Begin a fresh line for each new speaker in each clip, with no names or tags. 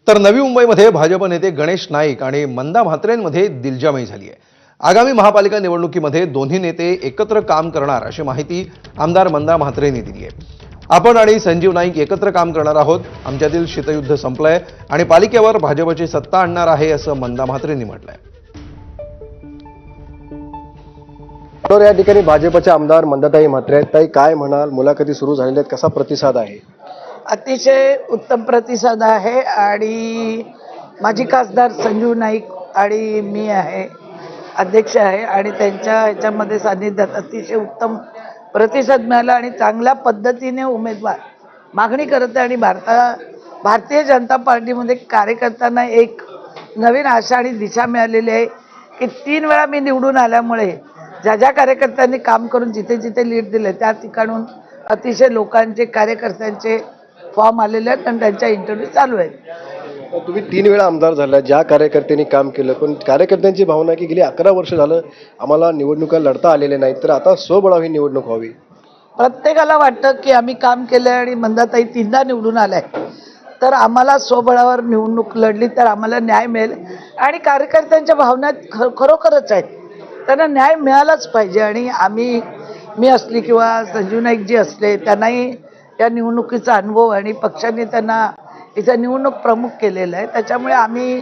तर नवी मुंबईमध्ये भाजप नेते गणेश नाईक आणि मंदा म्हात्रेंमध्ये दिलजामई झाली आहे। आगामी महापालिका निवडणुकीमध्ये दोन्ही नेते एकत्र काम करणार अशी माहिती आमदार मंदा म्हात्रेंनी दिली आहे। आपण आणि संजीव नाईक एकत्र काम करणार आहोत, आमच्यातील शीतयुद्ध संपलंय आणि पालिकेवर भाजपची सत्ता आणणार आहे असं मंदा म्हात्रेंनी म्हटलंय।
तर या ठिकाणी भाजपचे आमदार मंदाताई म्हात्रे आहेत। ताई, काय म्हणाल? मुलाखती सुरू झालेल्या आहेत, कसा प्रतिसाद आहे?
अतिशय उत्तम प्रतिसाद आहे आणि माजी खासदार संजीव नाईक आणि मी आहे, अध्यक्ष आहे आणि त्यांच्या ह्याच्यामध्ये सानिध्यात अतिशय उत्तम प्रतिसाद मिळाला आणि चांगल्या पद्धतीने उमेदवार मागणी करत आहे आणि भारतीय जनता पार्टीमध्ये कार्यकर्त्यांना एक नवीन आशा आणि दिशा मिळालेली आहे की 3 वेळा मी निवडून आल्यामुळे ज्या ज्या कार्यकर्त्यांनी काम करून जिथे जिथे लीड दिले त्या ठिकाणून अतिशय लोकांचे कार्यकर्त्यांचे फॉर्म आलेले आहेत आणि त्यांच्या इंटरव्ह्यू चालू आहेत।
तुम्ही 3 वेळा आमदार झाला, ज्या कार्यकर्त्यांनी काम केलं, पण कार्यकर्त्यांची भावना आहे की गेली 11 वर्ष झालं आम्हाला निवडणुका लढता आलेल्या नाहीत, तर आता स्वबळावर ही निवडणूक व्हावी।
प्रत्येकाला वाटतं की आम्ही काम केलं आणि मंदाताई 3दा निवडून आलाय, तर आम्हाला स्वबळावर निवडणूक लढली तर आम्हाला न्याय मिळेल आणि कार्यकर्त्यांच्या भावना खरोखरच आहेत, त्यांना न्याय मिळालाच पाहिजे। आणि मी असली किंवा संजीव नाईक जी असले त्यांनाही या निवडणुकीचा अनुभव आणि पक्षाने त्यांना इथं निवडणूक प्रमुख केलेलं आहे, त्याच्यामुळे आम्ही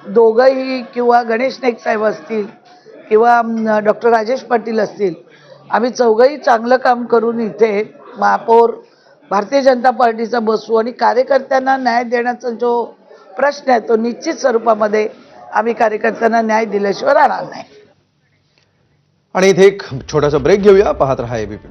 दोघंही किंवा गणेश नाईक साहेब असतील किंवा डॉक्टर राजेश पाटील असतील, आम्ही चौघंही चांगलं काम करून इथे महापौर भारतीय जनता पार्टीचा बसू आणि कार्यकर्त्यांना न्याय देण्याचा जो प्रश्न आहे तो निश्चित स्वरूपामध्ये आम्ही कार्यकर्त्यांना न्याय दिल्याशिवाय राहणार नाही।
आणि इथे एक छोटासा ब्रेक घेऊया, पाहत रहा एबीपी।